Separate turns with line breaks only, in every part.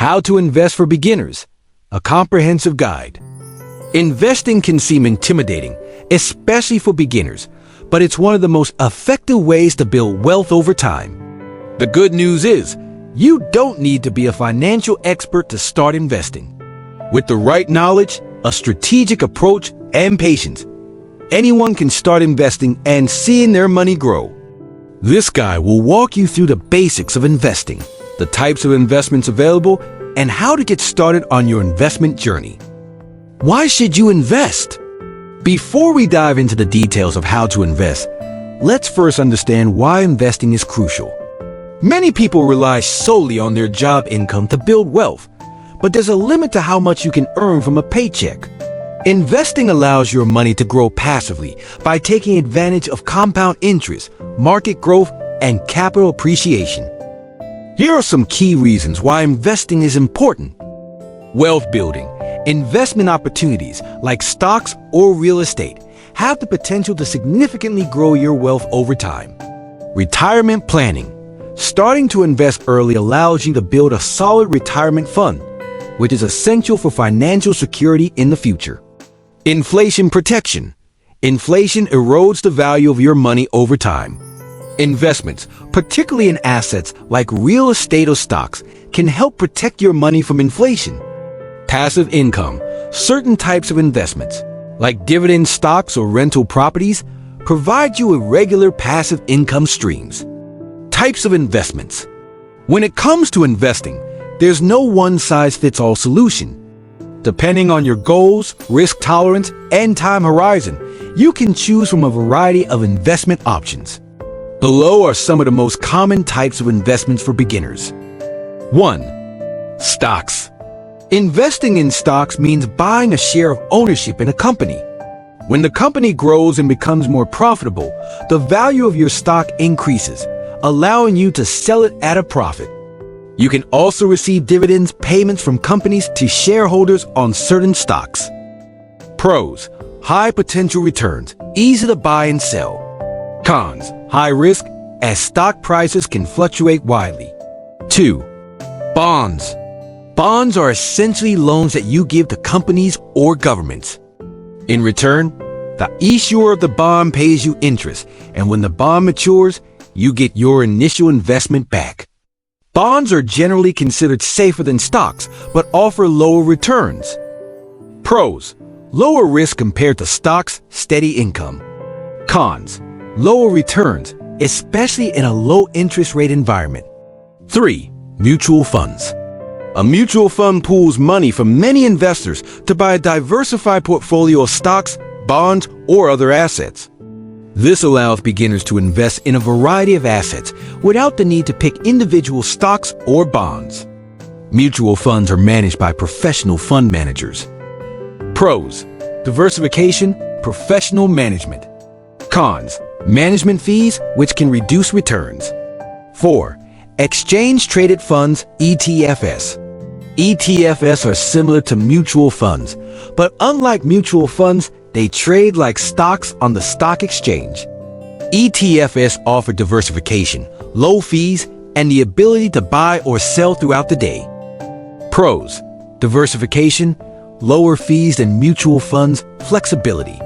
How to Invest for Beginners, a comprehensive guide. Investing can seem intimidating, especially for beginners, but it's one of the most effective ways to build wealth over time. The good news is, you don't need to be a financial expert to start investing. With the right knowledge, a strategic approach, and patience, anyone can start investing and seeing their money grow. This guide will walk you through the basics of investing, the types of investments available, and how to get started on your investment journey. Why should you invest? Before we dive into the details of how to invest, let's first understand why investing is crucial. Many people rely solely on their job income to build wealth, but there's a limit to how much you can earn from a paycheck. Investing allows your money to grow passively by taking advantage of compound interest, market growth, and capital appreciation. Here are some key reasons why investing is important. Wealth building. Investment opportunities like stocks or real estate have the potential to significantly grow your wealth over time. Retirement planning. Starting to invest early allows you to build a solid retirement fund, which is essential for financial security in the future. Inflation protection. Inflation erodes the value of your money over time. Investments, particularly in assets like real estate or stocks, can help protect your money from inflation. Passive income. Certain types of investments, like dividend stocks or rental properties, provide you with regular passive income streams. Types of investments. When it comes to investing, there's no one-size-fits-all solution. Depending on your goals, risk tolerance, and time horizon, you can choose from a variety of investment options. Below are some of the most common types of investments for beginners. 1. Stocks. Investing in stocks means buying a share of ownership in a company. When the company grows and becomes more profitable, the value of your stock increases, allowing you to sell it at a profit. You can also receive dividends payments from companies to shareholders on certain stocks. Pros: high potential returns, easy to buy and sell. Cons: high risk, as stock prices can fluctuate widely. 2. Bonds. Bonds are essentially loans that you give to companies or governments. In return, the issuer of the bond pays you interest, and when the bond matures, you get your initial investment back. Bonds are generally considered safer than stocks, but offer lower returns. Pros: lower risk compared to stocks, steady income. Cons: lower returns, especially in a low interest rate environment. 3. Mutual funds. A mutual fund pools money from many investors to buy a diversified portfolio of stocks, bonds, or other assets. This allows beginners to invest in a variety of assets without the need to pick individual stocks or bonds. Mutual funds are managed by professional fund managers. Pros: diversification, professional management. Cons: management fees, which can reduce returns. 4. Exchange-traded funds, ETFs. ETFs are similar to mutual funds, but unlike mutual funds, they trade like stocks on the stock exchange. ETFs offer diversification, low fees, and the ability to buy or sell throughout the day. Pros: diversification, lower fees than mutual funds, flexibility.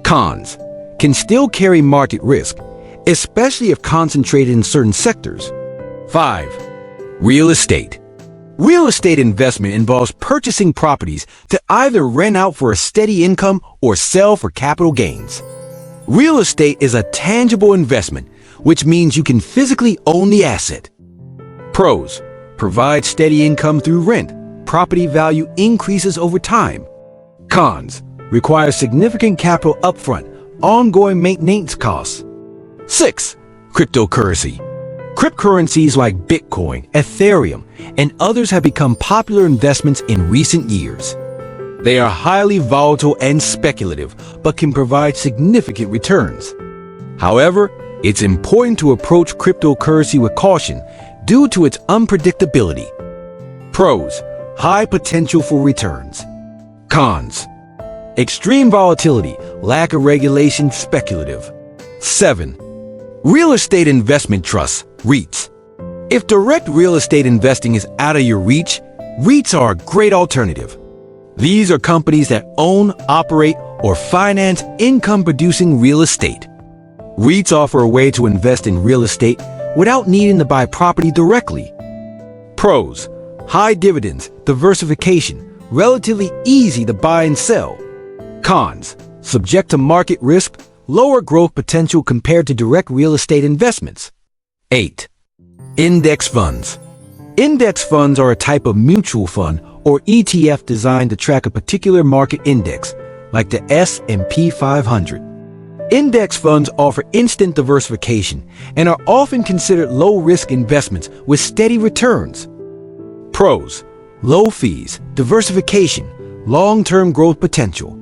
Cons: can still carry market risk, especially if concentrated in certain sectors. 5. Real estate. Real estate investment involves purchasing properties to either rent out for a steady income or sell for capital gains. Real estate is a tangible investment, which means you can physically own the asset. Pros: provide steady income through rent. Property value increases over time. Cons: require significant capital upfront, ongoing maintenance costs. 6. Cryptocurrency. Cryptocurrencies like Bitcoin, Ethereum, and others have become popular investments in recent years. They are highly volatile and speculative, but can provide significant returns. However, it's important to approach cryptocurrency with caution due to its unpredictability. Pros: high potential for returns. Cons: extreme volatility, lack of regulation, speculative. 7. Real estate investment trusts, REITs. If direct real estate investing is out of your reach, REITs are a great alternative. These are companies that own, operate, or finance income-producing real estate. REITs offer a way to invest in real estate without needing to buy property directly. Pros: high dividends, diversification, relatively easy to buy and sell. Cons: subject to market risk, lower growth potential compared to direct real estate investments. 8. Index funds. Index funds are a type of mutual fund or ETF designed to track a particular market index, like the S&P 500. Index funds offer instant diversification and are often considered low-risk investments with steady returns. Pros: low fees, diversification, long-term growth potential.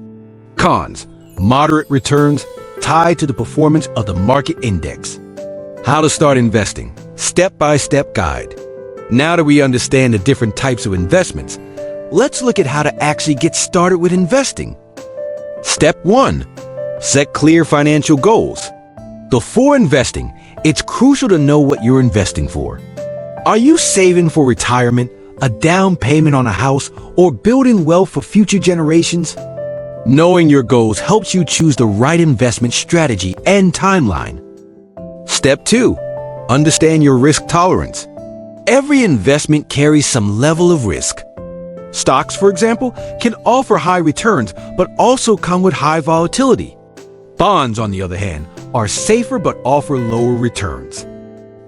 Cons: moderate returns tied to the performance of the market index. How to start investing. Step-by-step guide. Now that we understand the different types of investments, let's look at how to actually get started with investing. Step 1. Set clear financial goals. Before investing, it's crucial to know what you're investing for. Are you saving for retirement, a down payment on a house, or building wealth for future generations? Knowing your goals helps you choose the right investment strategy and timeline. Step 2. Understand your risk tolerance. Every investment carries some level of risk. Stocks, for example, can offer high returns but also come with high volatility. Bonds, on the other hand, are safer but offer lower returns.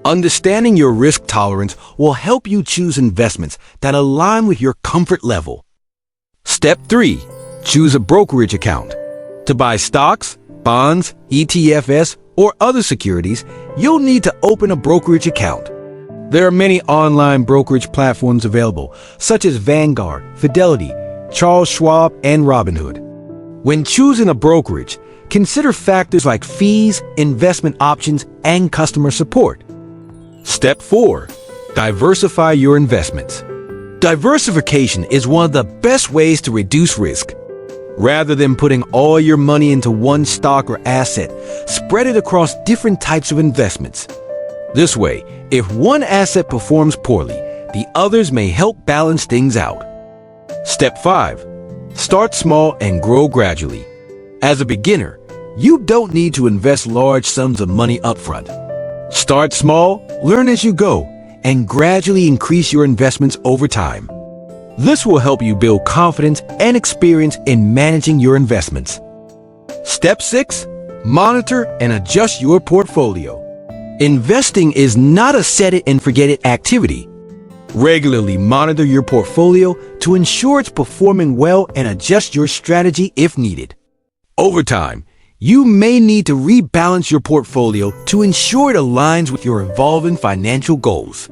Understanding your risk tolerance will help you choose investments that align with your comfort level. Step 3. Choose a brokerage account. To buy stocks, bonds, ETFs, or other securities, you'll need to open a brokerage account. There are many online brokerage platforms available, such as Vanguard, Fidelity, Charles Schwab, and Robinhood. When choosing a brokerage, consider factors like fees, investment options, and customer support. Step 4. Diversify your investments. Diversification is one of the best ways to reduce risk. Rather than putting all your money into one stock or asset, spread it across different types of investments. This way, if one asset performs poorly, the others may help balance things out. Step 5. Start small and grow gradually. As a beginner, you don't need to invest large sums of money upfront. Start small, learn as you go, and gradually increase your investments over time. This will help you build confidence and experience in managing your investments. Step 6. Monitor and adjust your portfolio. Investing is not a set-it-and-forget-it activity. Regularly monitor your portfolio to ensure it's performing well and adjust your strategy if needed. Over time, you may need to rebalance your portfolio to ensure it aligns with your evolving financial goals.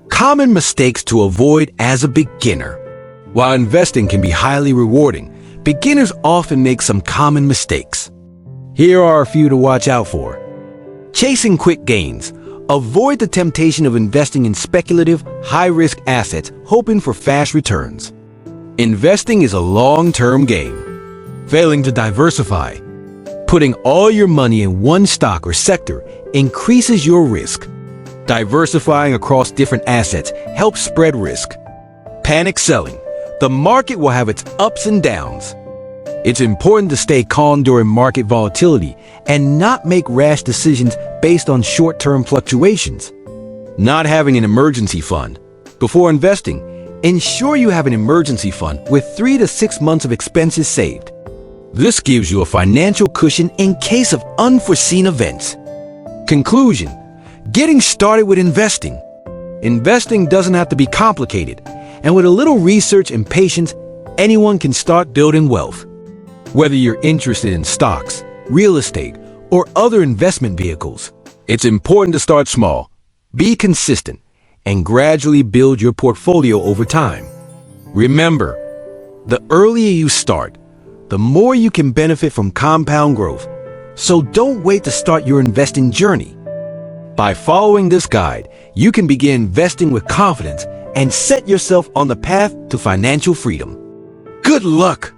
Common mistakes to avoid as a beginner. While investing can be highly rewarding, beginners often make some common mistakes. Here are a few to watch out for. Chasing quick gains. Avoid the temptation of investing in speculative, high-risk assets hoping for fast returns. Investing is a long-term game. Failing to diversify. Putting all your money in one stock or sector increases your risk. Diversifying across different assets helps spread risk. Panic selling. The market will have its ups and downs. It's important to stay calm during market volatility and not make rash decisions based on short-term fluctuations. Not having an emergency fund. Before investing, ensure you have an emergency fund with 3 to 6 months of expenses saved. This gives you a financial cushion in case of unforeseen events. Conclusion. Getting started with investing. Investing doesn't have to be complicated, and with a little research and patience, anyone can start building wealth. Whether you're interested in stocks, real estate, or other investment vehicles, it's important to start small, be consistent, and gradually build your portfolio over time. Remember, the earlier you start, the more you can benefit from compound growth. So don't wait to start your investing journey. By following this guide, you can begin investing with confidence and set yourself on the path to financial freedom. Good luck!